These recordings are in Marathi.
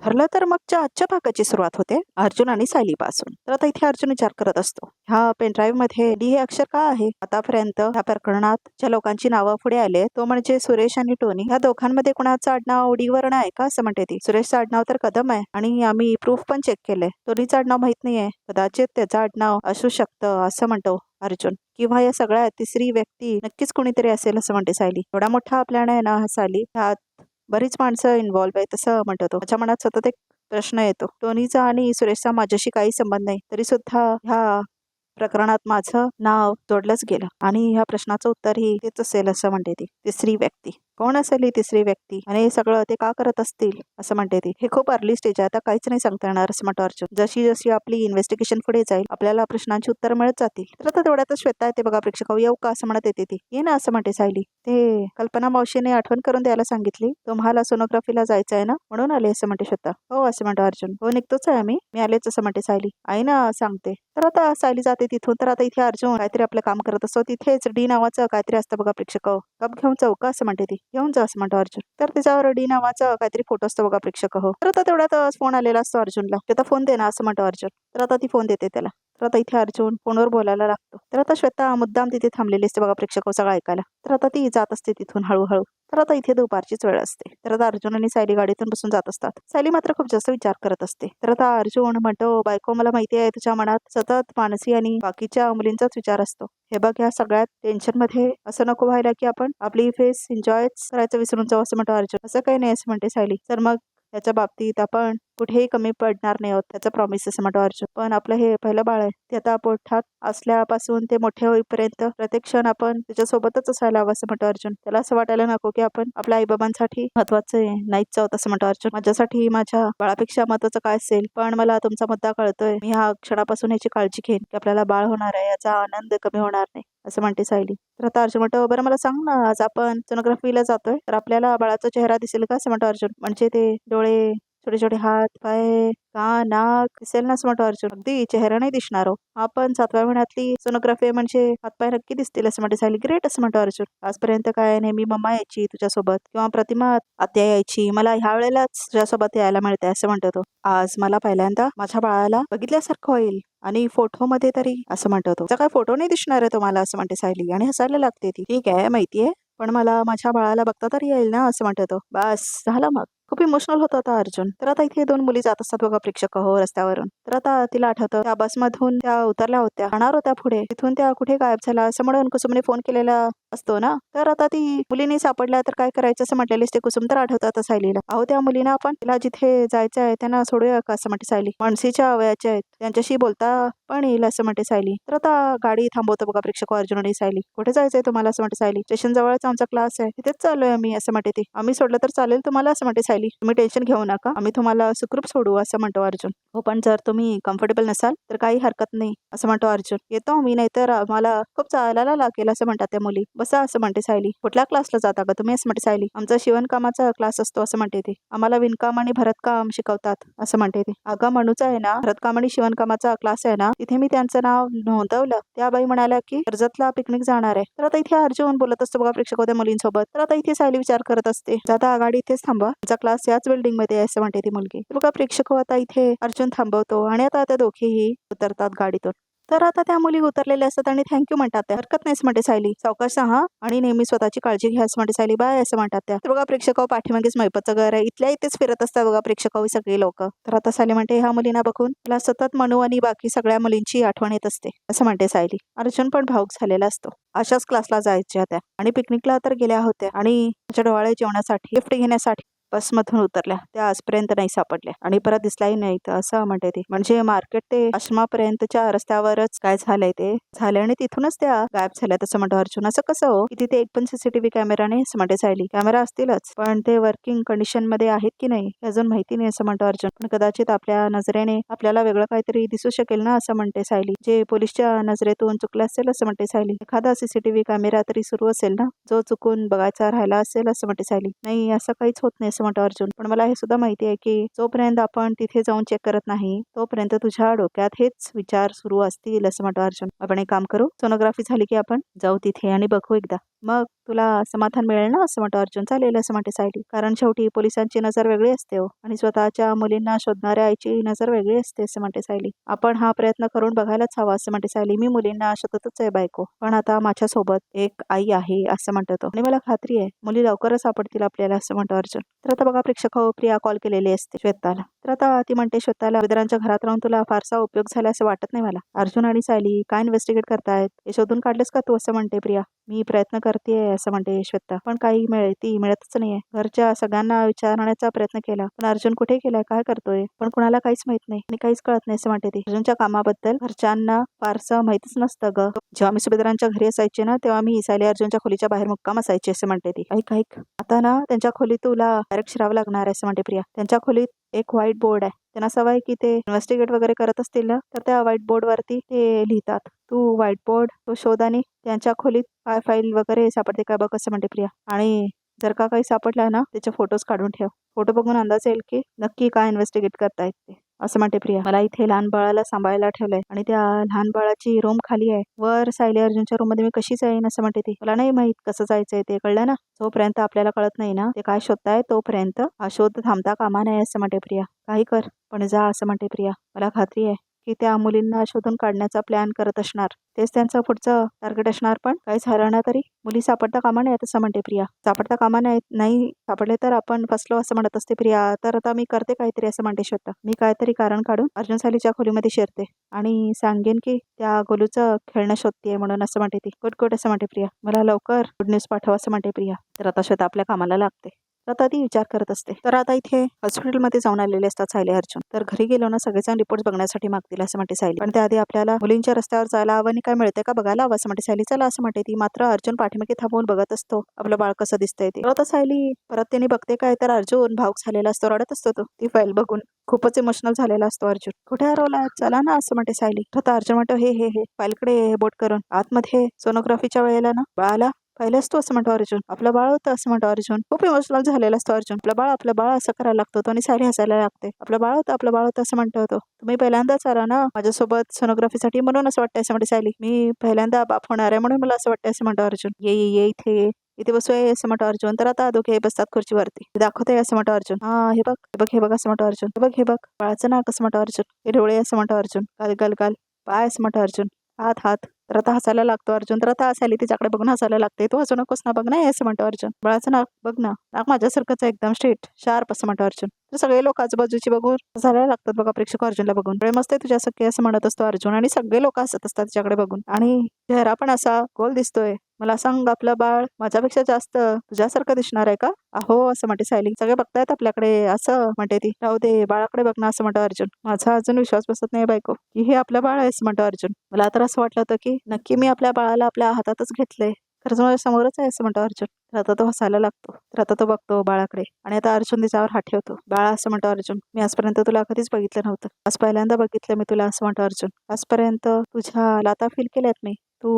ठरलं तर मग आजच्या भागाची सुरुवात होते अर्जुन आणि सायली पासून. तर आता इथे अर्जुन विचार करत असतो, ह्या पेनड्राईव्ह मध्ये डी हे अक्षर का आहे? आतापर्यंत ह्या प्रकरणात ज्या लोकांची नावं पुढे आले तो म्हणजे सुरेश आणि टोनी. ह्या दोघांमध्ये कोणाचं आडनाव डी वर्ण आहे का असं म्हणते ती. सुरेशचं आडनाव तर कदम आहे आणि आम्ही प्रूफ पण चेक केलंय. टोनीचं आडनाव माहित नाहीये, कदाचित त्याचं आडनाव असू शकतं असं म्हणतो अर्जुन. किंवा या सगळ्यात तिसरी व्यक्ती नक्कीच कोणीतरी असेल असं म्हणते सायली. एवढा मोठा प्लॅन आहे ना हा सायली, ह्यात बरीच माणसं इन्व्हॉल्व्ह आहेत असं म्हणतो तो. माझ्या मनात सतत एक प्रश्न येतो, टोनीचा आणि सुरेशचा माझ्याशी काही संबंध नाही तरी सुद्धा ह्या प्रकरणात माझं नाव जोडलंच गेलं आणि ह्या प्रश्नाचं उत्तरही तेच असेल असं म्हणते ती. तिसरी व्यक्ती कोण असेल ही तिसरी व्यक्ती आणि हे सगळं ते का करत असतील असं म्हणते ती. हे खूप अर्ली स्टेज आहे, आता काहीच नाही सांगता येणार असं म्हणतो अर्जुन. जशी जशी आपली इन्व्हेस्टिगेशन पुढे जाईल आपल्याला प्रश्नांची उत्तर मिळत जातील. तर आता तेवढ्यातच श्वेता येते बघा प्रेक्षक, येऊ का असं म्हणत येते ती. ये ना असं म्हणते सायली. ते कल्पना मावशीने आठवण करून द्यायला सांगितली, तुम्हाला सोनोग्राफीला जायचं आहे ना म्हणून आले असं म्हणते श्वेता. हो असं म्हणतो अर्जुन. हो निघतोच आहे मी आलेच असं म्हणते सायली. आई ना सांगते. तर आता सायली जाते तिथून. तर आता इथे अर्जुन काहीतरी आपलं काम करत असतो. तिथेच डी नावाचं काहीतरी असतं बघा प्रेक्षक. कप घेऊन जाऊ का असं म्हणते ती. घेऊन जा असं म्हणतो अर्जुन. तर त्याच्यावर डी नावाचा काहीतरी फोटो असतो बघा प्रेक्षक. हो तर आता तेवढ्यात फोन आलेला असतो अर्जुनला. आता फोन दे ना असं म्हणतो अर्जुन. तर आता ती फोन देते त्याला. तर आता इथे अर्जुन फोनवर बोलायला लागतो. तर आता श्वेता मुद्दाम तिथे थांबलेली असते बघा प्रेक्षक सगळं ऐकायला. तर आता ती जात असते तिथून हळूहळू. तर आता इथे दुपारचीच वेळ असते. तर आता अर्जुन आणि सायली गाडीतून बसून जात असतात. सायली मात्र खूप जास्त विचार करत असते. तर आता अर्जुन म्हणतो, बायको मला माहिती आहे तुझ्या मनात सतत मानसी आणि बाकीच्या मुलींचाच विचार असतो. हे बघ ह्या सगळ्यात टेन्शन मध्ये असं नको व्हायला की आपण आपली फेस एन्जॉय करायचं विसरून जाऊ असं म्हणतो अर्जुन. असं काही नाही असं म्हणते सायली. तर मग याच्या बाबतीत आपण कुठेही कमी पडणार नाही आहोत त्याचा प्रॉमिस असं म्हणतो अर्जुन. पण आपलं हे पहिलं बाळ आहे, ते आता पोटात असल्यापासून ते मोठे होईपर्यंत प्रत्येक क्षण आपण त्याच्यासोबतच असायला हवं असं म्हणतो अर्जुन. त्याला असं वाटायला नको की आपण आपल्या आईबाबांसाठी महत्वाचे नाहीच आहोत असं म्हणतो अर्जुन. माझ्यासाठी माझ्या बाळापेक्षा महत्वाचं काय असेल, पण मला तुमचा मुद्दा कळतोय. मी ह्या क्षणापासून याची काळजी घेईन की आपल्याला बाळ होणार आहे, याचा आनंद कमी होणार नाही असं म्हणते सायली. तर आता अर्जुन म्हणतो, बरं मला सांग ना, आज आपण सोनोग्राफीला जातोय तर आपल्याला बाळाचा चेहरा दिसेल का असं म्हणतो अर्जुन. म्हणजे ते डोळे, छोटे छोटे हात पाय कान नाक दिसेल ना असं म्हणतो अर्जुन. अगदी चेहरा नाही दिसणार हो, आपण 7व्या महिन्यातली सोनोग्राफी म्हणजे हातपाय नक्की दिसतील असं म्हणते सायली. ग्रेट असं म्हणतो अर्जुन. आजपर्यंत काय नेहमी मम्मा यायची तुझ्यासोबत किंवा प्रतिमा आत्या यायची, मला ह्या वेळेलाच तुझ्यासोबत यायला मिळते असं म्हणतो तो. आज मला पहिल्यांदा माझ्या बाळाला बघितल्यासारखं होईल आणि फोटो मध्ये तरी असं म्हणतो तो. काय फोटो नाही दिसणार आहे तुम्हाला असं म्हणते सायली आणि हसायला लागते ती. ठीक आहे माहितीये, पण मला माझ्या बाळाला बघता तरी येईल ना असं म्हणतो तो. बस झालं मग. खूप इमोशनल होता आता अर्जुन. तर आता इथे 2 मुली जात असतात बघा प्रेक्षक हो रस्त्यावरून. तर आता तिला आठवतं त्या बसमधून त्या उतरल्या होत्या, जाणार होत्या पुढे, तिथून त्या कुठे गायब झाला असं म्हणून कुसुमने फोन केलेला असतो ना. तर आता ती मुलींनी सापडल्या तर काय करायचं असं म्हटलेलीस ते कुसुम. तर आठवतात सायलीला. अहो त्या मुलींना आपण तिला जिथे जायचं आहे त्यांना सोडूया का असं म्हणते सायली. मानसीच्या वयाच्या आहेत, त्यांच्याशी बोलता पण येईल असं म्हणते सायली. तर आता गाडी थांबवतो बघा प्रेक्षक अर्जुन आणि सायली. कुठे जायचंय तुम्हाला असं म्हणते सायली. स्टेशन जवळच आमचा क्लास आहे, तिथेच चाललोय आम्ही असं म्हणते ती. आम्ही सोडलं तर चालेल तुम्हाला असं म्हणते सायली. तुम्ही टेन्शन घेऊ नका, आम्ही तुम्हाला सुखरूप सोडू असं म्हणतो अर्जुन. हो पण जर तुम्ही कम्फर्टेबल नसाल तर काही हरकत नाही असं म्हणतो अर्जुन. येतो मी, नाहीतर आम्हाला खूप चालायला लागेल असं म्हणतात त्या मुली. बसा असं म्हणते सायली. कुठल्या क्लासला जाता का तुम्ही असं म्हणते सायली. आमचा शिवणकामाचा क्लास असतो असं म्हणते ती. आम्हाला विणकाम आणि भरतकाम शिकवतात असं म्हणते ती. अगं म्हणूच आहे ना, भरतकाम आणि शिवणकामाचा क्लास आहे ना, तिथे मी त्यांचं नाव नोंदवलं. त्या बाई म्हणाल्या की कर्जतला पिकनिक जाणार आहे. तर आता इथे अर्जुन बोलत असतो बघा प्रेक्षक त्या मुलींसोबत. तर आता इथे सायली विचार करत असते, आता गाडी इथेच थांबवा, तुमचा क्लास याच बिल्डिंग मध्ये आहे असं म्हणते ती मुलगी. तर बघा प्रेक्षक आता इथे अर्जुन थांबवतो आणि आता त्या दोघेही उतरतात गाडीतून. तर आता त्या मुली उतरलेल्या असतात आणि थँक्यू म्हणतात त्या. हरकत नाही असं म्हणते सायली. सावकाश हा आणि नेहमी स्वतःची काळजी घ्या असं म्हणते सायली. बाय असं म्हणतात त्या. तर बघा प्रेक्षक पाठीमागेच मैपतचं घर आहे, इथल्या इथेच फिरत असतात बघा प्रेक्षक सगळे लोक. तर आता सायली म्हणते ह्या मुलींना बघून मला सतत मनू आणि बाकी सगळ्या मुलींची आठवण येत असते असं म्हणते सायली. अर्जुन पण भाऊक झालेला असतो. अशाच क्लासला जायच्या त्या आणि पिकनिकला तर गेल्या होत्या आणि त्याच्या डोहाळे जेवणासाठी गिफ्ट घेण्यासाठी बसमधून उतरल्या. त्या आजपर्यंत नाही सापडल्या आणि परत दिसलाही नाहीत असं म्हणते ती. म्हणजे मार्केट ते आश्रमापर्यंतच्या रस्त्यावरच काय झालंय ते झालंय आणि तिथूनच त्या गायब झाल्यात असं म्हणतो अर्जुन. असं कसं हो की तिथे एक पण सीसीटीव्ही कॅमेरा नाही असं म्हणते सायली. कॅमेरा असतीलच पण ते वर्किंग कंडिशन मध्ये आहेत की नाही अजून माहिती नाही असं म्हणतो अर्जुन. पण कदाचित आपल्या नजरेने आपल्याला वेगळं काहीतरी दिसू शकेल ना असं म्हणते सायली. जे पोलिसच्या नजरेतून चुकलं असेल असं म्हणते सायली. एखादा सीसीटीव्ही कॅमेरा तरी सुरू असेल ना, जो चुकून बघायचा राहिला असेल असं म्हणते सायली. नाही असं काहीच होत नाही असं म्हणतो अर्जुन. पण मला हे सुद्धा माहिती आहे की जोपर्यंत आपण तिथे जाऊन चेक करत नाही तोपर्यंत तुझ्या डोक्यात हेच विचार सुरू असतील असं म्हणतो अर्जुन. आपण एक काम करू, सोनोग्राफी झाली की आपण जाऊ तिथे आणि बघू एकदा, मग तुला समाधान मिळेल ना असं म्हणतो अर्जुन. चालेल असं म्हणते सायली, कारण शेवटी पोलिसांची नजर वेगळी असते हो आणि स्वतःच्या मुलींना शोधणाऱ्या आईची नजर वेगळी असते असं म्हणते सायली. आपण हा प्रयत्न करून बघायलाच हवा असं म्हणते सायली. मी मुलींना शोधतच आहे बायको, पण आता माझ्यासोबत एक आई आहे असं म्हणतो तो. आणि मला खात्री आहे मुली लवकरच सापडतील आपल्याला असं म्हणतो अर्जुन. तर आता बघा प्रेक्षक हो, प्रिया कॉल केलेली असते श्वेताला. तर आता ती म्हणते श्वेताला, विद्रांच्या घरात राहून तुला फारसा उपयोग झाला असं वाटत नाही मला. अर्जुन आणि सायली काय इन्व्हेस्टिगेट करतायत हे शोधून काढलेस का तू असं म्हणते प्रिया. मी प्रयत्न करतेय असं म्हणते श्वेता, पण काही मिळतच नाहीये. घरच्या सगळ्यांना विचारण्याचा प्रयत्न केला पण अर्जुन कुठे गेलाय, काय करतोय, पण कुणाला काहीच माहित नाही आणि काहीच कळत नाही असं म्हणते ती. अर्जुनच्या कामाबद्दल घरच्यांना फारसं माहितच नसतं ग. जेव्हा मी सुभेदारांच्या घरी असायचे ना तेव्हा मी सायली अर्जुनच्या खोलीच्या बाहेर मुक्काम असायचे असं म्हणते ती. ऐक आता ना त्यांच्या खोलीत तुला डायरेक्ट शिरावं लागणार आहे असं म्हणते प्रिया. त्यांच्या खोलीत एक व्हाईट बोर्ड आहे, त्यांना सवय की ते इन्व्हेस्टिगेट वगैरे करत असतील ना तर त्या व्हाईट बोर्ड वरती ते लिहितात. तू व्हाईट बोर्ड तो शोध आणि त्यांच्या खोलीत काय फाईल वगैरे सापडते का बघ असं म्हणते प्रिया. आणि जर का काही सापडला ना त्याचे फोटोज काढून ठेव. फोटो बघून अंदाज येईल की नक्की काय इन्व्हेस्टिगेट करतायत ते असं म्हणते प्रिया. मला इथे लहान बाळाला सांभाळायला ठेवलंय आणि त्या लहान बाळाची रूम खाली आहे, वर सायली अर्जुनच्या रूम मध्ये मी कशी जाईन असं म्हणते ती. मला नाही माहित कसं जायचंय ते, कळलं ना. जोपर्यंत आपल्याला कळत नाही ना ते काय शोधताय तोपर्यंत हा शोध थांबता कामा नये असं म्हणते प्रिया. काही कर पण जा असं म्हणते प्रिया. मला खात्री आहे की त्या मुलींना शोधून काढण्याचा प्लॅन करत असणार, तेच त्यांचं पुढचं टार्गेट असणार. पण काही झालं ना तरी मुली सापडता कामा नये असं म्हणते प्रिया. सापडता कामा नाही सापडले तर आपण फसलो असं म्हणत असते प्रिया. तर आता मी करते काहीतरी असं म्हणते श्वेता. मी काहीतरी कारण काढून अर्जुन सायलीच्या खोलीमध्ये शिरते आणि सांगेन की त्या गोलूचं खेळणं शोधतीये म्हणून असं म्हणते ती. गुड असं म्हणते प्रिया. मला लवकर गुड न्यूज पाठव असं म्हणते प्रिया. तर आता श्वेता आपल्या कामाला लागते. आता ती विचार करत असते. तर आता इथे हॉस्पिटलमध्ये जाऊन आलेले असतात सायली अर्जुन. तर घरी गेलो ना सगळेजण रिपोर्ट बघण्यासाठी मागतील असं म्हणते सायली. पण त्याआधी आपल्याला मुलींच्या रस्त्यावर जायला हवं आणि काय मिळते का बघायला हवं असं म्हणते सायली. चला असं म्हणते ती. मात्र अर्जुन पाठीमागे थांबवून बघत असतो आपलं बाळ कसं दिसतंय ते. तर आता सायली परत त्यांनी बघते काय तर अर्जुन भाऊक झालेला असतो, रडत असतो तो ती फाईल बघून. खूपच इमोशनल झालेला असतो अर्जुन. कुठे हरवला, चला ना असं म्हणते सायली. आता अर्जुन म्हणतो हे फाईलकडे बोट करून आतमध्ये सोनोग्राफीच्या वेळेला ना बाळाला पाहिलं असतो असं म्हणतो अर्जुन. आपलं बाळ होतं असं म्हणतो अर्जुन. खूप इमोशनल झालेला असतो अर्जुन. आपलं बाळ असं करायला लागतो तो आणि सायली हसायला लागते. आपलं बाळ होतं असं म्हणतो तो. तुम्ही पहिल्यांदाच आला ना माझ्यासोबत सोनोग्राफीसाठी म्हणून असं वाटतंय असं म्हणते सायली. मी पहिल्यांदा बाप होणार आहे म्हणून मला असं वाटतंय असं म्हणतो अर्जुन. ये इथे बसूया असं म्हणतो अर्जुन. तर आता दोघे बसतात खुर्चीवरती. दाखवते असं म्हणतो अर्जुन. हा हे बघ असं म्हणतो अर्जुन. हे बघ बाळाचं नाक असं म्हणतो अर्जुन. हे डोळे असं म्हणतो अर्जुन. गाल पाय असं म्हणतो अर्जुन. हात. तर आता हसायला लागतो अर्जुन. तर आता हसायली तिच्याकडे बघून हसायला लागते. तू हसू नकोस ना, बघ ना असं म्हणतो अर्जुन. बाळाचं नाक बघ ना, नाक माझ्यासारखंच आहे एकदम स्ट्रेट शार्प असं म्हणतो अर्जुन. तर सगळे लोक आजूबाजूची बघून हसायला लागतात बघा प्रेक्षक अर्जुनला बघून. डोळे मस्त आहे तुझ्यासारखे असं म्हणत असतो अर्जुन आणि सगळे लोक हसत असतात तिच्याकडे बघून. आणि चेहरा पण असा गोल दिसतोय. मला सांग आपलं बाळ माझ्यापेक्षा जास्त तुझ्यासारखं दिसणार आहे का. अहो असं म्हणते सायली. सगळे बघतायत आपल्याकडे असं म्हणते ती. राहू दे बाळाकडे बघ ना असं म्हणतो अर्जुन. माझा अजून विश्वास बसत नाही बायको की हे आपलं बाळ आहे असं म्हणतो अर्जुन. मला तर असं वाटलं होतं की नक्की मी आपल्या बाळाला आपल्या हातातच घेतलंय, खरंच माझ्या समोरच आहे असं म्हणतो अर्जुन. तर आता तो हसायला लागतो. तर आता तो बघतो बाळाकडे आणि आता अर्जुन तिच्यावर हात ठेवतो. बाळा असं म्हणतो अर्जुन, मी आजपर्यंत तुला कधीच बघितलं नव्हतं, आज पहिल्यांदा बघितलं मी तुला असं म्हणतो अर्जुन. आजपर्यंत तुझ्या लाता फील केल्यात मी. तू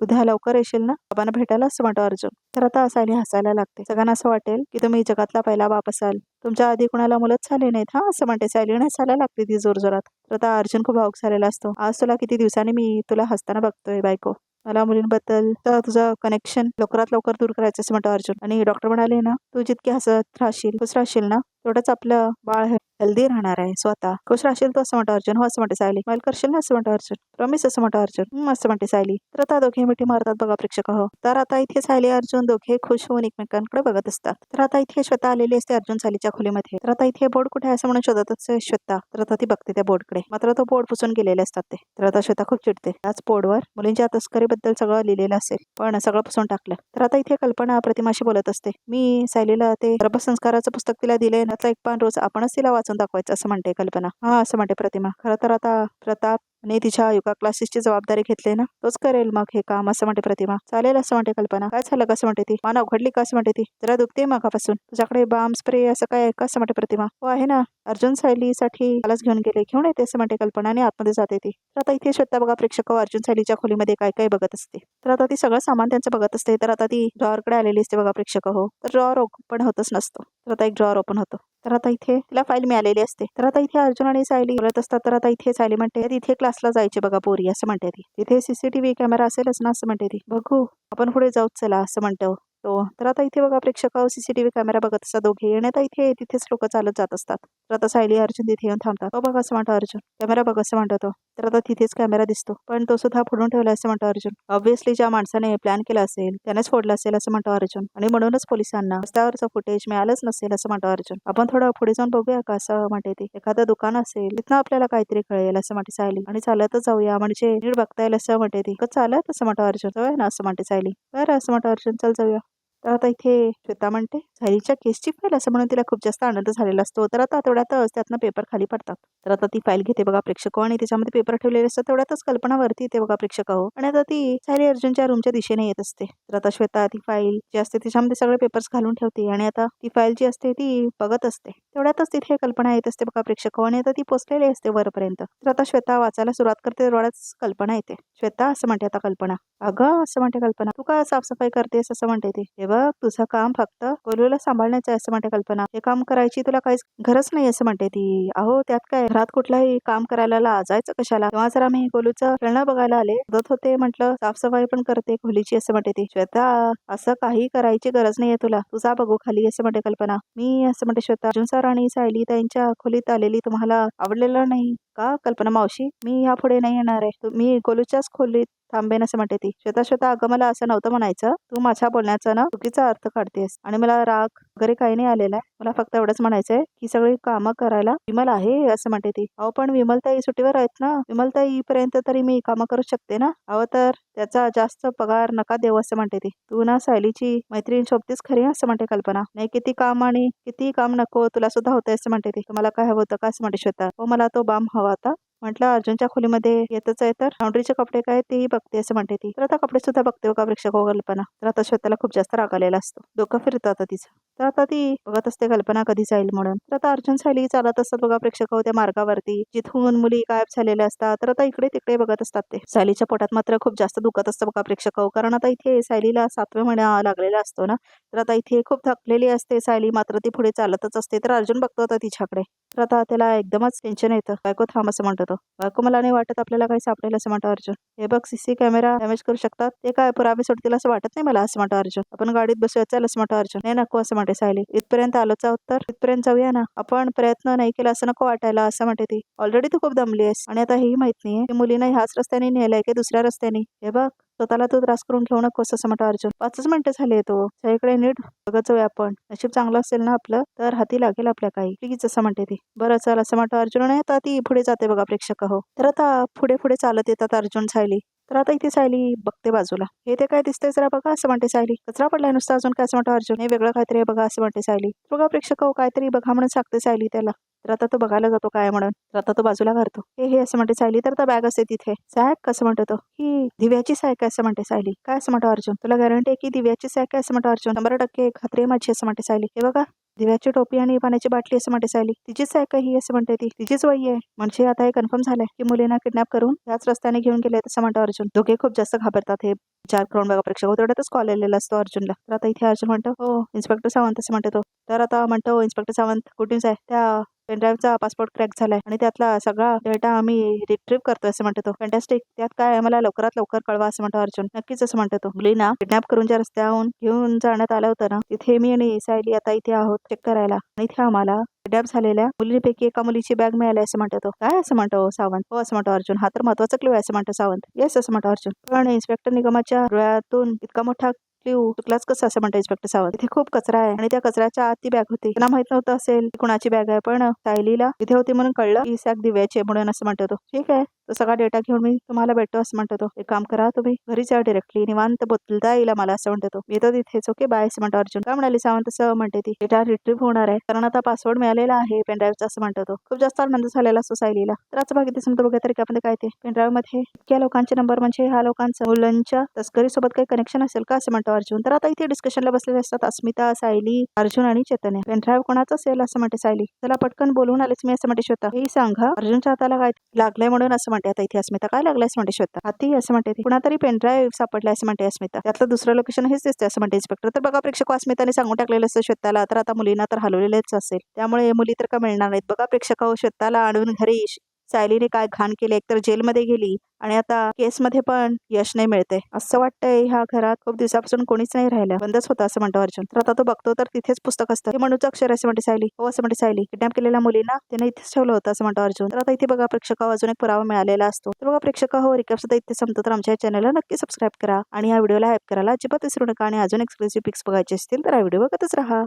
उद्या लवकर येशील ना बाबांना भेटायला असं म्हणतो अर्जुन. तर आता सायली हसायला लागते. सगळ्यांना असं वाटेल की तुम्ही जगातला पहिला बाप असाल, तुमच्या आधी कुणाला मुलंच झाली नाहीत हा असं म्हणते सायली आणि हसायला लागते ती जोरजोरात. तर आता अर्जुन खूप भावूक झालेला असतो. आज तुला किती दिवसांनी मी तुला हसताना बघतोय बायको. मला मुलींबद्दल तर तुझं कनेक्शन लवकरात लवकर दूर करायचं असं म्हणतो अर्जुन. आणि डॉक्टर म्हणाले ना तू जितकी हसत राहशील खुश राहशील ना तेवढंच आपलं बाळ हेल्दी राहणार आहे. स्वतः खुश राहशील तो असं म्हणतो अर्जुन. हो असं म्हणते सायली. स्माईल करशील ना असं म्हणतो अर्जुन. प्रॉमिस असं म्हणतो अर्जुन. असं म्हणते सायली. तर आता दोघे मिठी मारतात बघा प्रेक्षक हो. तर आता इथे सायली अर्जुन दोघे खुश होऊन एकमेकांकडे बघत असतात. तर आता इथे श्वेता आलेली असते अर्जुन सायलीच्या खोलीमध्ये. तर आता इथे बोर्ड कुठे आहे असं म्हणून शोधत असते श्वेता. तर आता ती बघते त्या बोर्डकडे, मात्र तो बोर्ड पुसून गेलेले असतात ते. तर आता श्वेता खूप चिडते. त्याच बोर्डवर मुलींच्या तस्करीबद्दल सगळं लिहिलेलं असेल पण सगळं पुसून टाकलं. तर आता इथे कल्पना प्रतिमाशी बोलत असते. मी सायलीला ते गर्भसंस्काराचं पुस्तक तिला दिले त्यातलं एक पान रोज आपणच तिला वाचून दाखवायचं असं म्हणते कल्पना. हा असं म्हणते प्रतिमा. खरं तर आता प्रताप आणि तिच्या योगा क्लासेसची जबाबदारी घेतली ना, तोच करेल मग हे काम असं म्हणते प्रतिमा. चालेल असं म्हणते कल्पना. काय झालं कसं म्हणते ती. मान उघडली का असं म्हणते ती. जरा दुखते मागापासून. तुझ्याकडे बाम स्प्रे असं काय आहे का असं म्हणते प्रतिमा. हो आहे ना, अर्जुन सायलीसाठी मलाच घेऊन गेले. घेऊन येते असं म्हणते कल्पना आणि आतमध्ये जाते ती. तर आता इथे श्वेता बघा प्रेक्षक अर्जुन सायलीच्या खोलीमध्ये काय काय बघत असते. तर आता ती सगळं सामान त्यांचं बघत असते. तर आता ती ड्रॉवरकडे आलेली असते बघा प्रेक्षक हो. तर ड्रॉवर ओपन होतच नसतो. तर आता एक ड्रॉवर ओपन होतो. तर आता इथे तिला फाईल मिळालेली असते. तर आता इथे अर्जुन आणि सायली बोलत असतात. तर आता इथे सायली म्हणते तिथे क्लासला जायचे बघा पोरी असं म्हणते ती. तिथे सीसीटीव्ही कॅमेरा असेलच ना असं म्हणते ती. बघू आपण पुढे जाऊच चला असं म्हणतो तो. तर आता इथे बघा प्रेक्षक सीसीटीव्ही कॅमेरा बघत असतात दोघे आणि आता इथे तिथेच लोक चालत जात असतात. तर आता सायली अर्जुन तिथे येऊन थांबतात. हो बघा असं म्हणतो अर्जुन. कॅमेरा बघ असं म्हणतो तो. तर आता तिथेच कॅमेरा दिसतो. पण तो सुद्धा फोडून ठेवला असं म्हणतो अर्जुन. ऑब्व्हियसली ज्या माणसाने प्लॅन केला असेल त्यानेच फोडला असेल असं म्हणतो अर्जुन. आणि म्हणूनच पोलिसांना रस्त्यावरचं फुटेज मिळालंच नसेल असं म्हणतो अर्जुन. आपण थोडं पुढे जाऊन बघूया का असं म्हणते ती. एखादं दुकान असेल तिथनं आपल्याला काहीतरी कळेल असं म्हणते सायली. आणि चालतच जाऊया म्हणजे नीट बघता येईल असं म्हणते ती. चालत असं म्हणतो अर्जुन. जाऊया ना असं म्हणते सायली. बरं असं म्हणतो अर्जुन. चल जाऊया. तर आता इथे श्वेता म्हणते सायलीच्या केसची फाईल असं म्हणून तिला खूप जास्त आनंद झालेला असतो. तर आता तेवढ्यातच त्यातनं पेपर खाली पडतात. तर आता ती फाईल घेते बघा प्रेक्षक आणि त्याच्यामध्ये पेपर ठेवलेले असतात. तेवढ्यातच कल्पना वरती येते बघा प्रेक्षक आणि आता ती सायली अर्जुनच्या रूमच्या दिशेने येत असते. तर आता श्वेता ती फाईल जी असते त्याच्यामध्ये सगळे पेपर्स घालून ठेवते आणि आता ती फाईल जी असते ती बघत असते. तेवढ्यातच तिथे कल्पना येत असते बघा प्रेक्षक आणि आता ती पोचलेली असते वरपर्यंत. तर आता श्वेता वाचायला सुरुवात करते. तेवढ्याच कल्पना येते. श्वेता असं म्हणते आता कल्पना. अगं असं म्हणते कल्पना. तू का साफसफाई करतेस असं म्हणते ती. हे बघ तुझं काम फक्त कोलूला सांभाळण्याचं आहे असं म्हणते कल्पना. हे काम करायची तुला काहीच गरज नाही असं म्हणते ती. अहो त्यात काय घरात कुठलाही काम करायला लाजायचं कशाला. तेव्हा जर आम्ही कोलूचं खेळणं बघायला आले मदत होते म्हटलं साफसफाई पण करते खोलीची असं म्हणते ती. श्वेता असं काही करायची गरज नाहीये तुला. तुझा बघू खाली असं म्हणते कल्पना. मी असं म्हणते श्वेता अर्जुन सर आणि सायली त्यांच्या खोलीत आलेली तुम्हाला आवडलेलं नाही का कल्पना मावशी. मी यापुढे नाही येणार आहे. मी कोलूच्याच खोलीत थांबेन असं म्हणते ती. श्वेता अगं मला असं नव्हतं म्हणायचं. तू माझ्या बोलण्याचा ना चुकीचा अर्थ काढतेस आणि मला राग वगैरे काही नाही आलेला आहे. मला फक्त एवढंच म्हणायचंय की सगळी कामं करायला विमल आहे असं म्हणते ती. अहो पण विमलताई सुट्टीवर आहेत ना. विमलताई येईपर्यंत तरी मी कामं करू शकते ना. अहो तर त्याचा जास्त पगार नका देऊ असं म्हणते ती. तू ना सायलीची मैत्रीण शोभतीस खरी असं म्हणते कल्पना. नाही किती काम आणि किती काम नको तुला सुद्धा होतंय असं म्हणते ती. तुम्हाला काय हवं होतं का असं म्हणते श्वेता. हो मला तो बाम हवा होता. म्हटलं अर्जुनच्या खोलीमध्ये येतच आहे तर लाऊंड्रीचे कपडे काय तेही बघते असं म्हणते ती. तर आता कपडे सुद्धा बघते का प्रेक्षक कल्पना. तर आता श्वेताला खूप जास्त राग आलेला असतो. डोकं फिरतं आता तिचं. तर आता ती बघत असते कल्पना कधी जाईल म्हणून. तर आता अर्जुन सायली चालत असतात बघा प्रेक्षक त्या मार्गावरती जिथून मुली गायब झालेल्या असतात. तर आता इकडे तिकडे बघत असतात ते. सायलीच्या पोटात मात्र खूप जास्त दुखत असतं बघा प्रेक्षक कारण आता इथे सायलीला 7वे महिना लागलेला असतो ना. तर आता इथे खूप थकलेली असते सायली मात्र ती पुढे चालतच असते. तर अर्जुन बघतो आता तिच्याकडे. तर आता त्याला एकदमच टेन्शन येतं. बायको थांब असं म्हणतो तो. बायको मला नाही वाटत आपल्याला काही सापडेल असं म्हणतो अर्जुन. हे बघ सीसी कॅमेरा डॅमेज करू शकतात. ते काय पुरावे सोडतील असं वाटत नाही मला असं म्हणतो अर्जुन. आपण गाडीत बसूया चल असं म्हणतो अर्जुन. नाही नको असं म्हणते सायली. इथपर्यंत आलोच आहोत तर इथपर्यंत जाऊया ना. आपण प्रयत्न नाही केला असं नको वाटायला असं म्हणते ती. ऑलरेडी तू खूप दमली आहेस आणि आता हेही माहित नाहीये की मुलींना ह्याच रस्त्याने नेलंय की दुसऱ्या रस्त्याने. हे बघ स्वतःला तू त्रास करून घेऊ नकोस असं म्हणतो अर्जुन. 5च मिनिटं झाले तो सगळीकडे नीट बघत जाऊया आपण. नशीब चांगलं असेल ना आपलं तर हाती लागेल आपल्या काही प्लीज असं म्हणते ती. बरं चल असं म्हणतो अर्जुन आणि आता ती पुढे जाते बघा प्रेक्षक हो. तर आता पुढे पुढे चालत येतात अर्जुन सायली. तर आता इथे सायली बघते बाजूला. हे ते काय दिसतंय जरा बघा असं म्हणते सायली. कचरा पडलाय नुसता अजून काय असं म्हणतो अर्जुन. हे वेगळं काहीतरी बघा असं म्हणते सायली. बघा प्रेक्षक काहीतरी बघा म्हणून सांगते सायली त्याला. तर आता तो बघायला जातो काय म्हणून. तर आता तो बाजूला करतो. हे असं म्हणते सायली. तर आता बॅग असते तिथे. सॅक कसं म्हणतो तो. ही दिव्याची सॅक असं म्हणते सायली. काय असं म्हणतो अर्जुन. तुला गॅरंटी आहे की दिव्याची सॅक असं म्हणतो अर्जुन. 100% खात्री आहे माझी असं म्हणते सायली. हे बघा दिव्याची टोपी आणि पाण्याची बाटली असं म्हणते सायली. तिचीच आहे का ही असं म्हणते ती. तिचीच वही आहे. म्हणजे आता हे कन्फर्म झालंय की मुलींना किडनॅप करून याच रस्त्याने घेऊन गेले असं म्हणतो अर्जुन. दोघे खूप जास्त घाबरतात. हे विचार करून बघा प्रेक्षक तेवढ्यातच कॉल आलेला असतो अर्जुनला. तर आता इथे अर्जुन म्हणतो हो इन्स्पेक्टर सावंत असं म्हणतो तो. तर आता म्हणतो इन्स्पेक्टर सावंत गुड न्यूज आहे. त्या पेनड्राईव्हचा पासपोर्ट क्रॅक झालाय आणि त्यातला सगळा डेटा आम्ही रिट्रीव्ह करतोय असं म्हणतो तो. फॅन्टॅस्टिक. त्यात काय आहे मला लवकरात लवकर कळवा असं म्हणतो अर्जुन. नक्कीच असं म्हणतो तो. मुलींना किडनॅप करून ज्या रस्त्याहून घेऊन जाण्यात आलं होतं ना तिथे मी आणि सायली आता इथे आहोत चेक करायला आणि इथे आम्हाला किडनॅप झालेल्या मुलींपैकी एका मुलीची बॅग मिळाली असं म्हणतो तो. काय असं म्हणतो सावंत. हो असं म्हणतो अर्जुन. हा तर महत्वाचा क्ल्यू आहे असं म्हणतो सावंत. येस असं म्हणतो अर्जुन. पण इन्स्पेक्टर निगमाच्या डोळ्यातून इतका मोठा क्ल्यू चुकलाच कसं असं म्हणतो इन्स्पेक्टर सावंत. इथे खूप कचरा आहे आणि त्या कचऱ्याच्या आत ती बॅग होती. त्यांना माहित नव्हतं असेल की कुणाची बॅग आहे पण सायलीला इथे होती म्हणून कळलं की सॅक दिव्याची म्हणून असं म्हणतो तो. ठीक आहे तो सगळा डेटा घेऊन मी तुम्हाला भेटतो असं म्हणतो तो. एक काम करा, तुम्ही घरी जा डायरेक्टली, निवांत बोलता येईल मला असं म्हणतो तो. मी येतो तिथेच. ओके बाय असं म्हणतो अर्जुन. काय म्हणाली सावंत? असं म्हणते ती. डेटा रिट्रीव्ह होणार आहे कारण आता पासवर्ड मिळालेला आहे पेनड्राईव्हचा असं म्हणतो तो. खूप जास्त आनंद झालेला असतो सायलीला. तर आज बघितलं समजा बघा तरी आपण काय ते पेनड्राईव्ह मध्ये इतक्या लोकांचे नंबर, म्हणजे ह्या लोकांचं मुलांच्या तस्करीसोबत काही कनेक्शन असेल का असं म्हणतो अर्जुन. तर आता इथे डिस्कशनला बसलेले असतात अस्मिता, सायली, अर्जुन आणि चैतन्य. पेनड्राईव्ह कोणाचा असेल असं म्हणते सायली. चला पटकन बोलून आलेच मी असं म्हणते श्वेता. हे सांगा अर्जुनच्या हाताला काय लागलंय म्हणून असं म्हणते आता इथे अस्मिता. काय लागलंय असं म्हणते श्वेता. हाती असं म्हणते ती. कुणातरी पेनड्राईव्ह सापडलाय असं म्हणते अस्मिता. त्यातलं दुसरं लोकेशन हेच दिसते असं म्हणते इन्स्पेक्टर. तर बघा प्रेक्षक, अस्मिताने सांगून टाकलेलं असतं श्वेताला, तर आता मुलींना तर हलवलेलेच असेल, त्यामुळे मुली तर का मिळणार नाहीत. बघा प्रेक्षक, श्वेताला आणून घरी सायलीने काय घाण केले, एकतर जेलमध्ये गेली आणि आता केसमध्ये पण यश नाही मिळते. असं वाटतंय ह्या घरात खूप दिवसापासून कोणीच नाही राहिलं, बंदच होतं असं म्हणतो अर्जुन. तर आता तो बघतो तर तिथेच पुस्तक असतं. हे मनूचं अक्षर असं म्हणते सायली. हो असं म्हणते सायली. किडनॅप केलेल्या मुलींना त्याने इथेच ठेवलं होतं असं म्हणतो अर्जुन. तर आता इथे बघा प्रेक्षक, अजून एक पुरावा मिळालेला असतो. तर बघा प्रेक्षक, रिकॅप सुद्धा इथे संपतो. तर आमच्या चॅनलला नक्की सबस्क्राईब करा आणि या व्हिडिओला हाईप करायला अजिबात विसरू नका. आणि अजून एक्सक्लुसिव्ह पिक्स बघायचे असतील तर हा व्हिडिओ बघतच राहा.